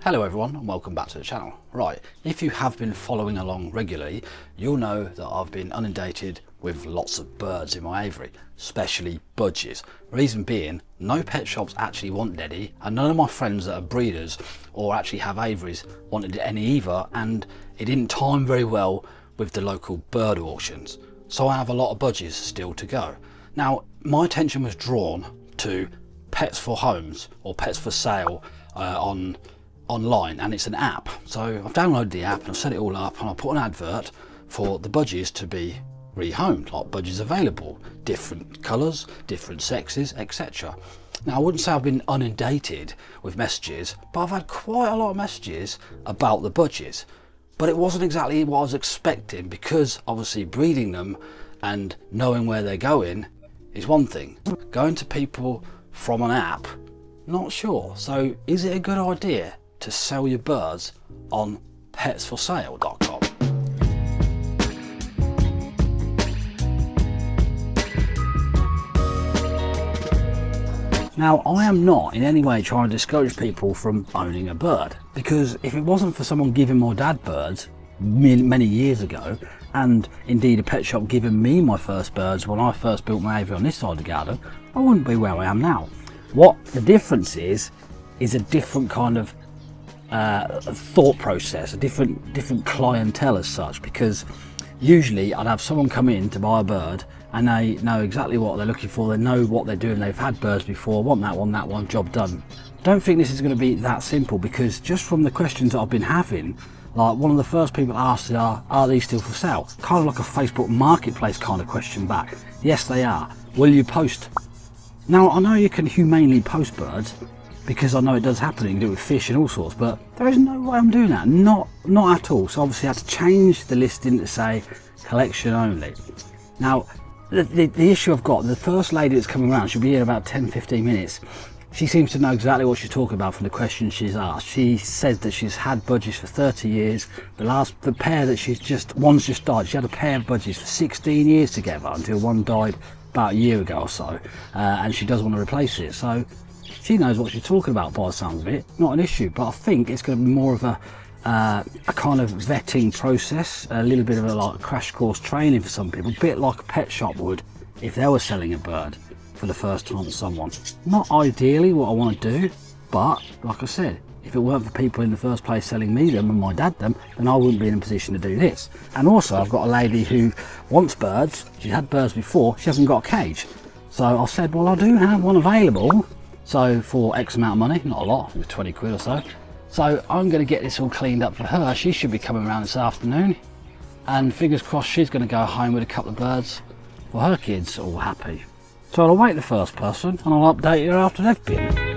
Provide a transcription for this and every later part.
Hello everyone and welcome back to the channel. Right, if you have been following along regularly, you'll know that I've been inundated with lots of birds in my aviary, especially budgies. Reason being, no pet shops actually want any, and none of my friends that are breeders or actually have aviaries wanted any either, and it didn't time very well with the local bird auctions. So I have a lot of budgies still to go. Now, my attention was drawn to pets for homes or pets for sale online, and it's an app. So I've downloaded the app and I've set it all up, and I put an advert for the budgies to be rehomed, like budgies available, different colours, different sexes, etc. Now, I wouldn't say I've been inundated with messages, but I've had quite a lot of messages about the budgies. But it wasn't exactly what I was expecting, because obviously breeding them and knowing where they're going is one thing. Going to people from an app, not sure. So is it a good idea to sell your birds on petsforsale.com? Now, I am not in any way trying to discourage people from owning a bird, because if it wasn't for someone giving my dad birds many years ago, and indeed a pet shop giving me my first birds when I first built my aviary on this side of the garden, I wouldn't be where I am now. What the difference is a different kind of thought process, a different clientele as such, because usually I'd have someone come in to buy a bird and they know exactly what they're looking for, they know what they're doing, they've had birds before, want that one, job done. Don't think this is going to be that simple, because just from the questions that I've been having, like one of the first people asked are these still for sale? Kind of like a Facebook marketplace kind of question back. Yes, they are. Will you post? Now, I know you can humanely post birds, because I know it does happen, you can do it with fish and all sorts, but there is no way I'm doing that, not at all. So obviously I had to change the listing to say collection only. Now, the issue I've got, the first lady that's coming around, she'll be here in about 10-15 minutes. She seems to know exactly what she's talking about from the questions she's asked. She says that she's had budgies for 30 years. The pair that one's just died. She had a pair of budgies for 16 years together until one died about a year ago or so, and she does want to replace it. So she knows what she's talking about by the sounds of it. Not an issue, but I think it's going to be more of a kind of vetting process, a little bit of a crash course training for some people, a bit like a pet shop would if they were selling a bird for the first time to someone. Not ideally what I want to do, but like I said, if it weren't for people in the first place selling me them and my dad them, then I wouldn't be in a position to do this. And also I've got a lady who wants birds. She's had birds before, she hasn't got a cage. So I said, well, I do have one available, so for X amount of money, not a lot, it was 20 quid or so. So I'm going to get this all cleaned up for her. She should be coming around this afternoon, and fingers crossed she's going to go home with a couple of birds for her kids, all happy. So I'll await the first person and I'll update her after they've been.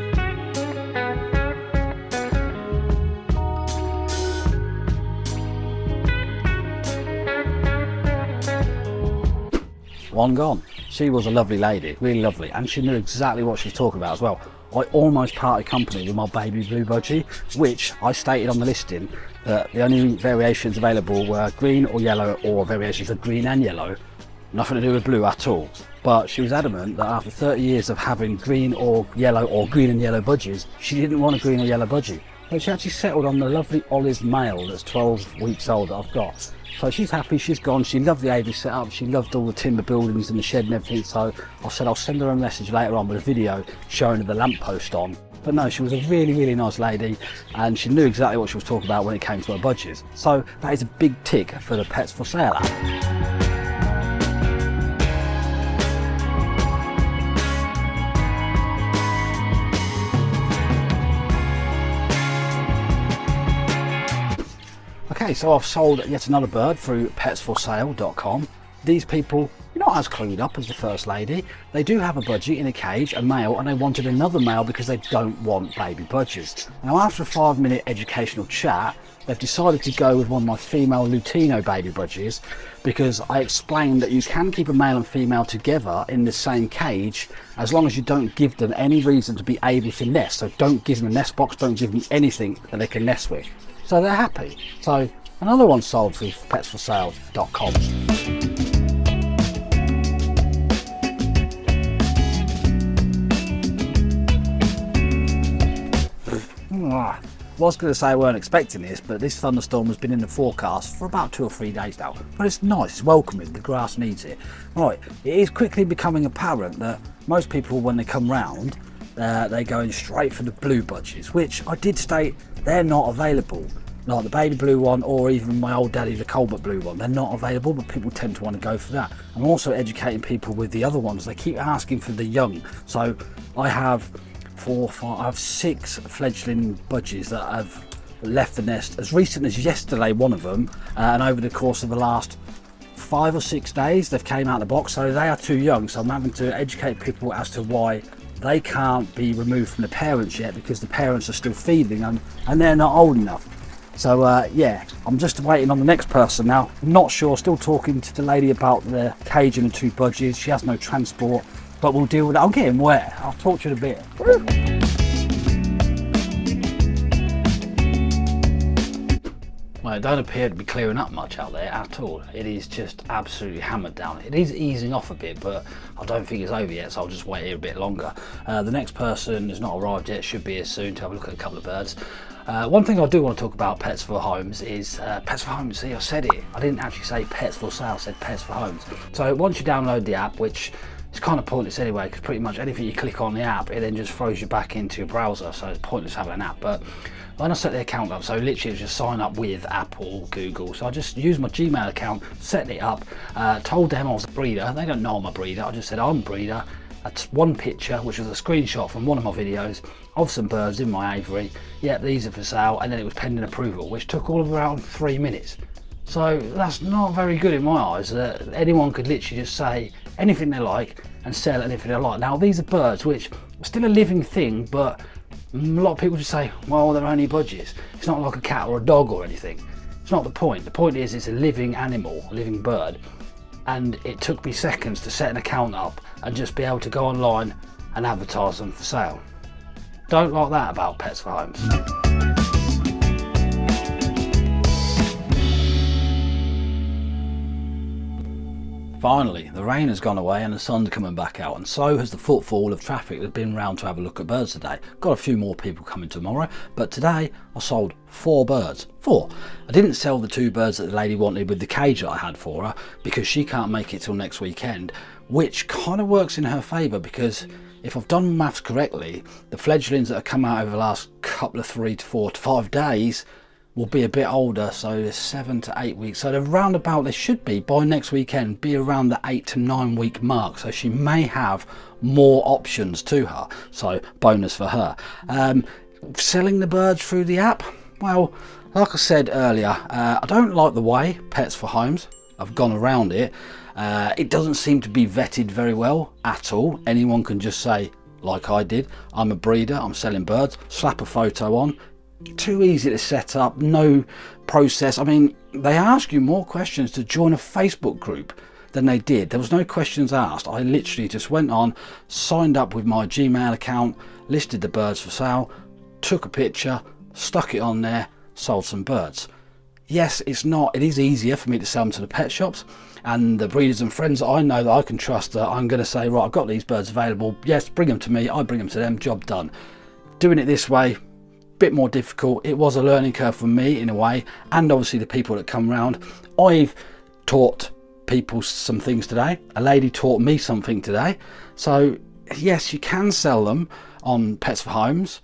One gone. She was a lovely lady, really lovely, and she knew exactly what she was talking about as well. I almost parted company with my baby blue budgie, which I stated on the listing that the only variations available were green or yellow, or variations of green and yellow, nothing to do with blue at all. But she was adamant that after 30 years of having green or yellow or green and yellow budgies, she didn't want a green or yellow budgie. But she actually settled on the lovely olive male that's 12 weeks old that I've got. So she's happy, she's gone. She loved the aviary setup, she loved all the timber buildings and the shed and everything. So I said I'll send her a message later on with a video showing her the lamppost on. But no, she was a really, really nice lady, and she knew exactly what she was talking about when it came to her budgies. So that is a big tick for the Pets for Sale app. Okay, so I've sold yet another bird through petsforsale.com. These people are not as clued up as the first lady. They do have a budgie in a cage, a male, and they wanted another male because they don't want baby budgies. Now, after a 5-minute educational chat, they've decided to go with one of my female Lutino baby budgies, because I explained that you can keep a male and female together in the same cage as long as you don't give them any reason to be able to nest. So don't give them a nest box, don't give them anything that they can nest with. So they're happy. So another one sold through petsforsale.com. was going to say I weren't expecting this, but this thunderstorm has been in the forecast for about 2 or 3 days now. But it's nice, it's welcoming, the grass needs it. Right, it is quickly becoming apparent that most people, when they come round, they're going straight for the blue budgies, which I did state they're not available. Like the baby blue one, or even my old daddy, the Colbert blue one, they're not available, but people tend to want to go for that. I'm also educating people with the other ones. They keep asking for the young. So I have 6 fledgling budgies that have left the nest as recent as yesterday, one of them, and over the course of the last 5 or 6 days they've came out of the box, so they are too young. So I'm having to educate people as to why they can't be removed from the parents yet, because the parents are still feeding and they're not old enough. So yeah, I'm just waiting on the next person now. Not sure, still talking to the lady about the cage and the 2 budgies. She has no transport, but we'll deal with it. I'll get him wet. I'll talk to you in a bit. Well, it don't appear to be clearing up much out there at all. It is just absolutely hammered down. It is easing off a bit, but I don't think it's over yet, so I'll just wait here a bit longer. The next person has not arrived yet, should be here soon to have a look at a couple of birds. One thing I do want to talk about Pets for Homes is Pets for Homes. See, I said it. I didn't actually say Pets for Sale, I said Pets for Homes. So once you download the app, which is kind of pointless anyway, because pretty much anything you click on the app, it then just throws you back into your browser, so it's pointless having an app. But when I set the account up, so literally just sign up with Apple, Google, so I just used my Gmail account, set it up, told them I was a breeder. They don't know I'm a breeder. I just said I'm a breeder. That's one picture, which was a screenshot from one of my videos of some birds in my aviary. Yeah, these are for sale, and then it was pending approval, which took all of around 3 minutes. So that's not very good in my eyes, that anyone could literally just say anything they like and sell anything they like. Now these are birds which are still a living thing, but a lot of people just say, well, they're only budgies. It's not like a cat or a dog or anything. It's not the point. The point is it's a living animal, a living bird. And it took me seconds to set an account up and just be able to go online and advertise them for sale. Don't like that about Pets for Homes. Finally, the rain has gone away and the sun's coming back out, and so has the footfall of traffic that's been round to have a look at birds today. Got a few more people coming tomorrow, but today I sold 4 birds. 4. I didn't sell the 2 birds that the lady wanted with the cage that I had for her, because she can't make it till next weekend, which kind of works in her favour, because if I've done maths correctly, the fledglings that have come out over the last couple of 3 to 4 to 5 days will be a bit older, so there's 7 to 8 weeks. So they're round about, they should be by next weekend, be around the 8 to 9 week mark. So she may have more options to her. So bonus for her. Selling the birds through the app. Well, like I said earlier, I don't like the way Pets for Homes have gone around it. It doesn't seem to be vetted very well at all. Anyone can just say, like I did, I'm a breeder, I'm selling birds, slap a photo on. Too easy to set up, no process. I mean, they ask you more questions to join a Facebook group than they did. There was no questions asked. I literally just went on, signed up with my Gmail account, listed the birds for sale, took a picture, stuck it on there, sold some birds. Yes, it is easier for me to sell them to the pet shops and the breeders and friends that I know that I can trust, that I'm going to say, right, I've got these birds available, yes, bring them to me, I bring them to them, job done. Doing it this way, bit more difficult. It was a learning curve for me in a way, and obviously the people that come round. I've taught people some things today, a lady taught me something today. So yes, you can sell them on Pets for Homes.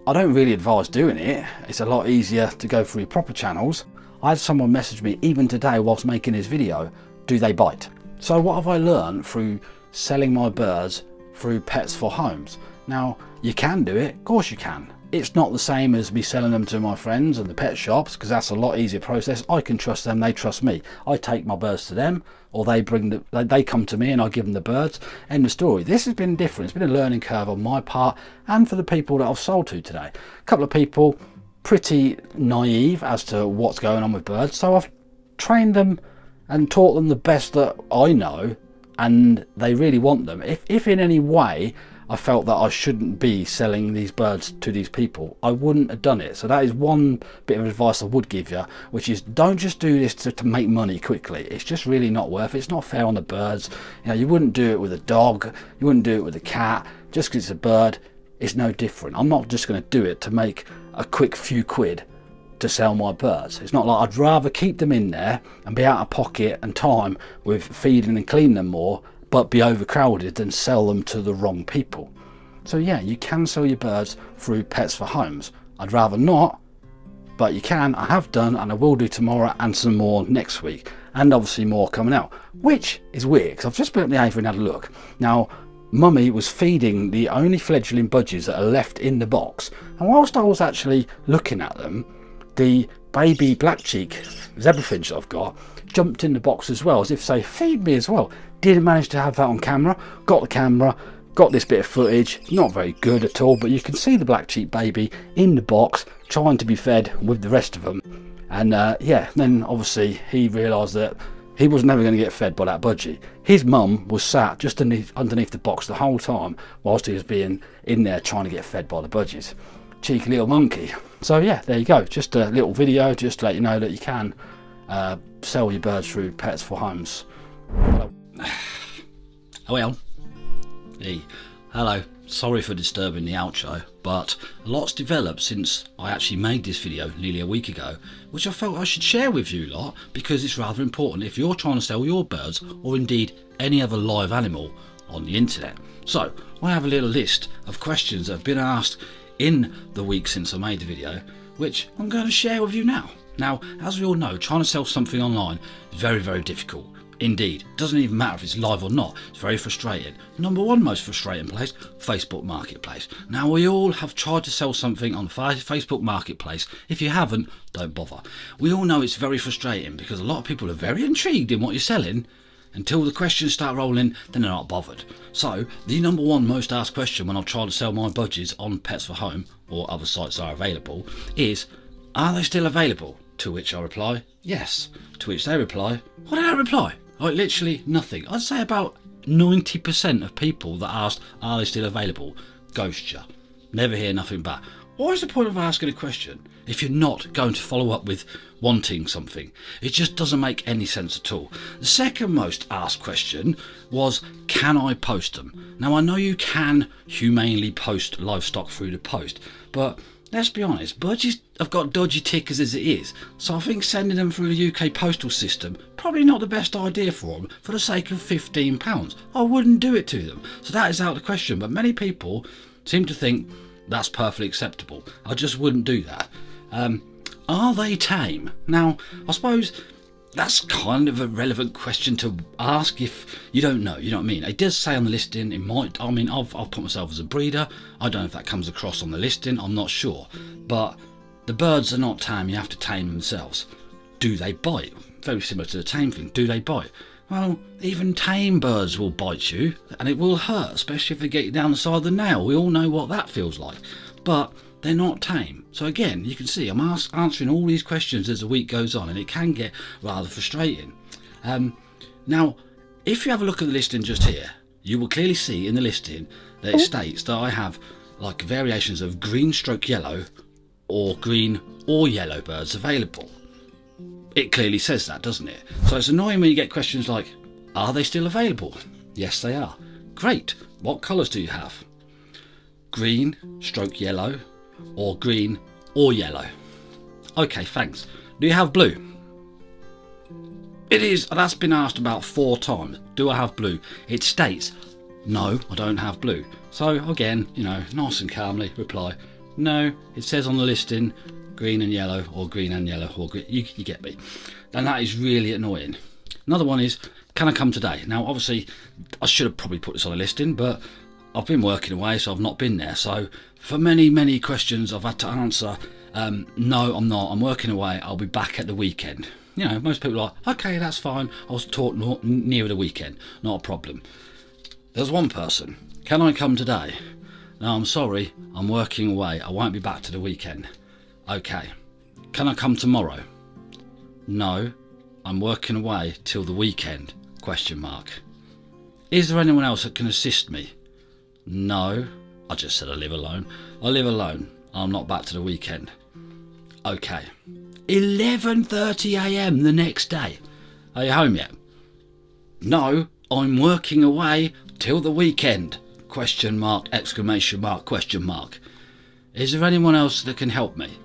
I don't really advise doing it. It's a lot easier to go through proper channels. I had someone message me even today whilst making this video, do they bite? So what have I learned through selling my birds through Pets for Homes? Now, you can do it, of course you can. It's not the same as me selling them to my friends and the pet shops, because that's a lot easier process. I can trust them, they trust me. I take my birds to them, or they come to me and I give them the birds. End of story. This has been different. It's been a learning curve on my part and for the people that I've sold to today. A couple of people pretty naive as to what's going on with birds, so I've trained them and taught them the best that I know, and they really want them. If in any way I felt that I shouldn't be selling these birds to these people, I wouldn't have done it. So that is one bit of advice I would give you, which is don't just do this to make money quickly. It's just really not worth it. It's not fair on the birds. You know, you wouldn't do it with a dog, you wouldn't do it with a cat, just because it's a bird. is no different. I'm not just going to do it to make a quick few quid to sell my birds. It's not like I'd rather keep them in there and be out of pocket and time with feeding and cleaning them more, but be overcrowded than sell them to the wrong people. So yeah, you can sell your birds through Pets for Homes. I'd rather not, but you can. I have done, and I will do tomorrow and some more next week, and obviously more coming out, which is weird because I've just been up the Aviary and had a look. Now, Mummy was feeding the only fledgling budgies that are left in the box, and whilst I was actually looking at them, the baby black cheek zebrafinch that I've got jumped in the box as well, as if to say, feed me as well. Didn't manage to have that on camera. Got the camera, got this bit of footage, not very good at all, but you can see the black cheek baby in the box trying to be fed with the rest of them. And yeah, then obviously he realised that he was never going to get fed by that budgie. His mum was sat just underneath the box the whole time whilst he was being in there trying to get fed by the budgies. Cheeky little monkey. So yeah, there you go, just a little video just to let you know that you can sell your birds through Pets for Homes. Oh well. Hey, hello, sorry for disturbing the outro, but a lot's developed since I actually made this video nearly a week ago, which I felt I should share with you lot because it's rather important if you're trying to sell your birds or indeed any other live animal on the internet. So I have a little list of questions that have been asked in the week since I made the video, which I'm going to share with you now. Now, as we all know, trying to sell something online is very, very difficult. Indeed, it doesn't even matter if it's live or not, it's very frustrating. Number one most frustrating place, Facebook Marketplace. Now, we all have tried to sell something on Facebook Marketplace. If you haven't, don't bother. We all know it's very frustrating because a lot of people are very intrigued in what you're selling. Until the questions start rolling, then they're not bothered. So, the number one most asked question when I try to sell my budgies on Pets for Home, or other sites that are available, is, are they still available? To which I reply, yes. To which they reply, what did I reply? Like literally nothing. I'd say about 90% of people that asked, are they still available, ghost you. Never hear nothing back. What is the point of asking a question if you're not going to follow up with wanting something? It just doesn't make any sense at all. The second most asked question was, can I post them? Now, I know you can humanely post livestock through the post, but let's be honest, budgies have got dodgy tickers as it is, so I think sending them through the UK postal system probably not the best idea for them for the sake of £15. I wouldn't do it to them. So that is out of the question, but many people seem to think that's perfectly acceptable. I just wouldn't do that. Are they tame? Now, I suppose that's kind of a relevant question to ask if you don't know, you know what I mean? It does say on the listing, it might, I mean, I've put myself as a breeder. I don't know if that comes across on the listing, I'm not sure. But the birds are not tame, you have to tame themselves. Do they bite? Very similar to the tame thing, do they bite? Well, even tame birds will bite you, and it will hurt, especially if they get you down the side of the nail. We all know what that feels like. But they're not tame. So again, you can see I'm answering all these questions as the week goes on, and it can get rather frustrating. Now, if you have a look at the listing just here, you will clearly see in the listing that it states that I have like variations of green stroke yellow or green or yellow birds available. It clearly says that, doesn't it? So it's annoying when you get questions like, are they still available? Yes, they are. Great. What colours do you have? Green stroke yellow or green or yellow? Okay, thanks. Do you have blue? It is, that's been asked about 4 times. Do I have blue? It states, no, I don't have blue. So again, you know, nice and calmly reply, no, it says on the listing, green and yellow, or green and yellow, or green, you get me. And that is really annoying. Another one is, can I come today? Now, obviously, I should have probably put this on a listing, but I've been working away, so I've not been there. So for many, many questions I've had to answer, no, I'm not. I'm working away. I'll be back at the weekend. You know, most people are like, okay, that's fine. I'll talk near the weekend. Not a problem. There's one person. Can I come today? No, I'm sorry. I'm working away. I won't be back to the weekend. Okay. Can I come tomorrow? No, I'm working away till the weekend. Question mark. Is there anyone else that can assist me? No, I just said I live alone. I live alone. I'm not back to the weekend. Okay. 11:30 AM the next day. Are you home yet? No, I'm working away till the weekend. question mark, exclamation mark, question mark. Is there anyone else that can help me?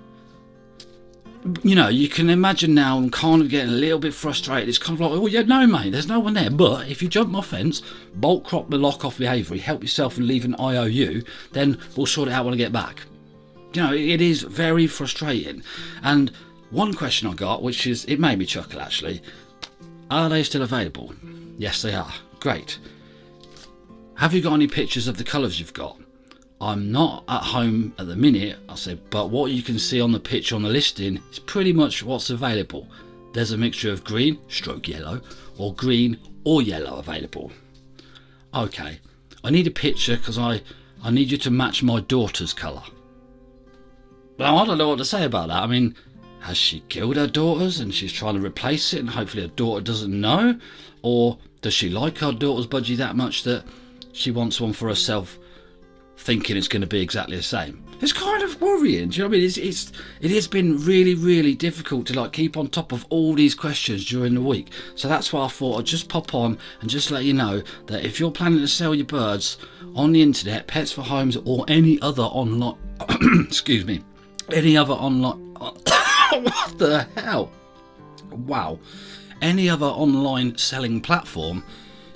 You know, you can imagine now I'm kind of getting a little bit frustrated. It's kind of like, oh yeah, no mate, there's no one there. But if you jump my fence, bolt crop the lock off the Aviary, help yourself and leave an IOU, then we'll sort it out when I get back. You know, it is very frustrating. And one question I got, which is, it made me chuckle actually, are they still available? Yes, they are. Great. Have you got any pictures of the colours you've got? I'm not at home at the minute, I said, but what you can see on the picture on the listing is pretty much what's available. There's a mixture of green, stroke yellow, or green or yellow available. Okay, I need a picture because I need you to match my daughter's colour. Well, I don't know what to say about that. I mean, has she killed her daughters and she's trying to replace it and hopefully her daughter doesn't know? Or does she like her daughter's budgie that much that she wants one for herself, thinking it's going to be exactly the same? It's kind of worrying. Do you know what I mean? It has been really, really difficult to like keep on top of all these questions during the week. So that's why I thought I'd just pop on and just let you know that if you're planning to sell your birds on the internet, Pets for Homes or any other online, excuse me, any other online, what the hell? Wow. Any other online selling platform,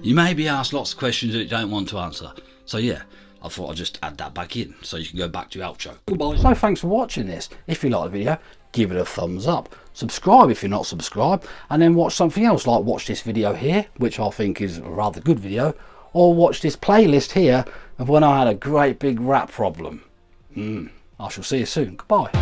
you may be asked lots of questions that you don't want to answer. So yeah, I thought I'd just add that back in so you can go back to your outro. Goodbye. So thanks for watching this. If you like the video, give it a thumbs up. Subscribe if you're not subscribed, and then watch something else, like watch this video here, which I think is a rather good video, or watch this playlist here of when I had a great big rat problem. I shall see you soon. Goodbye.